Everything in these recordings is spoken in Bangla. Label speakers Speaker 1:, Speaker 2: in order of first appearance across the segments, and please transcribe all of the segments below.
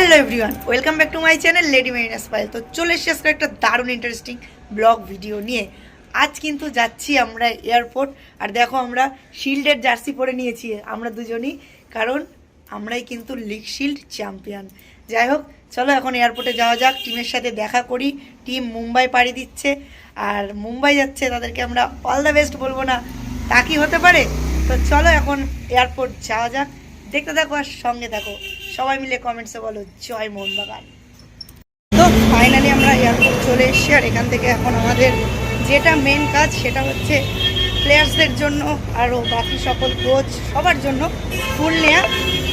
Speaker 1: Hello everyone, welcome back to my channel lady Marina smile. তো চলে এসেছি আজকে একটা দারুণ ইন্টারেস্টিং ব্লগ ভিডিও নিয়ে। আজ কিন্তু যাচ্ছি আমরা এয়ারপোর্ট। আর দেখো আমরা শিল্ডের জার্সি পরে নিয়েছি আমরা দুজনই, কারণ আমরাই কিন্তু লিগ শিল্ড চ্যাম্পিয়ন। যাই হোক, চলো এখন এয়ারপোর্টে যাওয়া যাক, টিমের সাথে দেখা করি। টিম মুম্বাই পাড়ি দিচ্ছে আর মুম্বাই যাচ্ছে, তাদেরকে আমরা অল দ্য বেস্ট বলবো না, তা কি হতে পারে? তো চলো এখন এয়ারপোর্ট যাওয়া যাক, দেখতে থাকো আর সঙ্গে থাকো। সবাই মিলে কমেন্টসে বলো জয় মোহনবাগান। তো ফাইনালি আমরা এয়ারপোর্ট চলে এসেছি, আর এখান থেকে এখন আমাদের যেটা মেন কাজ সেটা হচ্ছে প্লেয়ার্সদের জন্য আরও বাকি সকল কোচ সবার জন্য ফুল নেওয়া।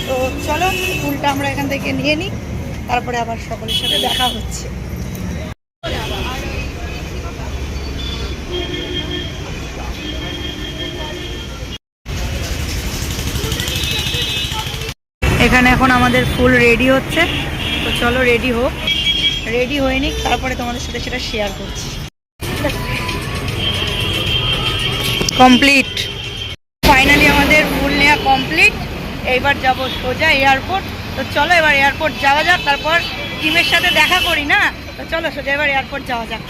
Speaker 1: তো চলো ফুলটা আমরা এখান থেকে নিয়ে নিই, তারপরে আবার সকলের সাথে দেখা হচ্ছে। এখানে এখন আমাদের ফুল রেডি হচ্ছে, তো চলো রেডি হয়ে নিক, তারপরে তোমাদের সাথে সেটা শেয়ার করছি। কমপ্লিট, ফাইনালি আমাদের ফুল নেওয়া কমপ্লিট। এইবার যাব সোজা এয়ারপোর্ট। তো চলো এবার এয়ারপোর্ট যাওয়া যাক, তারপর টিমের সাথে দেখা করি না। তো চলো সোজা এবার এয়ারপোর্ট যাওয়া যাক।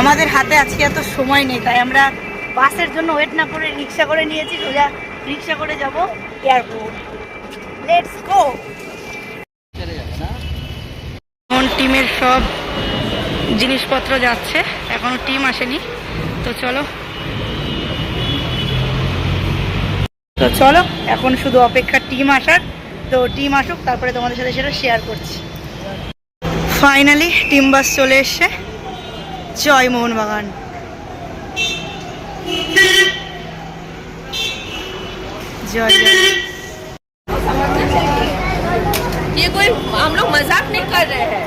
Speaker 1: আমাদের হাতে আজকে এত সময় নেই, তাই আমরা বাসের জন্য ওয়েট না করে রিক্সা করে নিয়েছি। সোজা রিক্সা করে যাব এয়ারপোর্ট। Let's go. এখন টিমের সব জিনিসপত্র যাচ্ছে, এখনো টিম আসেনি। তো চলো এখন শুধু অপেক্ষা টিম আসার। তো টিম আসুক, তারপরে তোমাদের সাথে সেটা শেয়ার করছি। ফাইনালি টিম বাস চলে এসছে। জয় মোহনবাগান। জয় জয়।
Speaker 2: ये कोई हम लोग मजाक नहीं कर रहे हैं।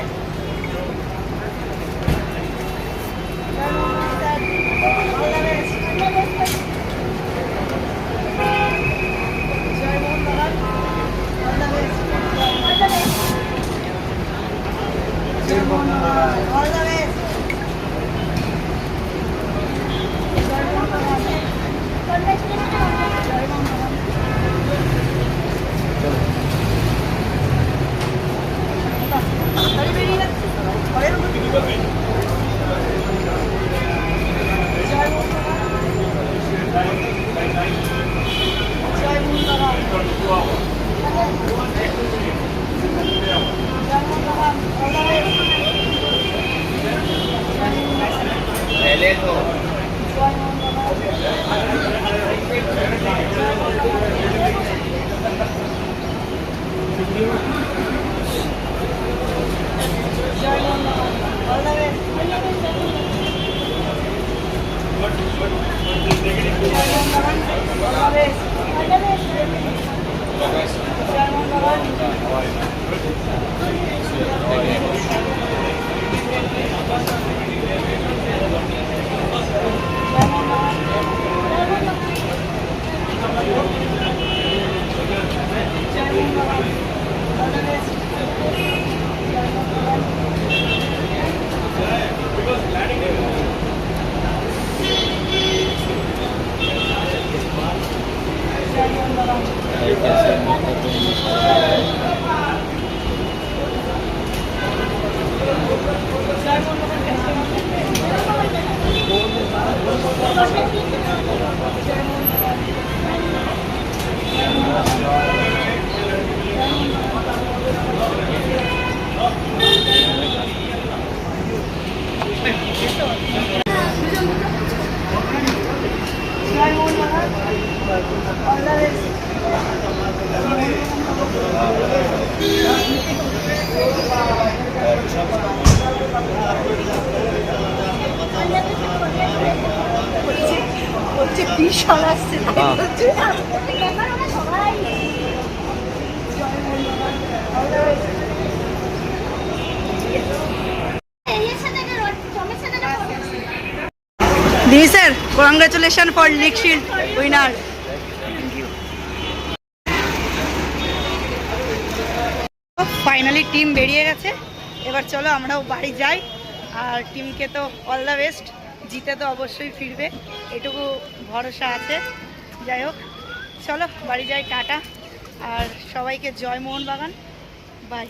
Speaker 1: বিশাল আসছে। दी sir, congratulation for league shield winner. Finally team বেরিয়ে গেছে, এবার চলো আমরাও বাড়ি যাই। আর টিমকে তো অল দ্য বেস্ট, জিতে তো অবশ্যই ফিরবে এটুকু ভরসা আছে। যাই হোক, চলো বাড়ি যাই, টাটা। আর সবাইকে জয় মোহনবাগান।
Speaker 2: बाय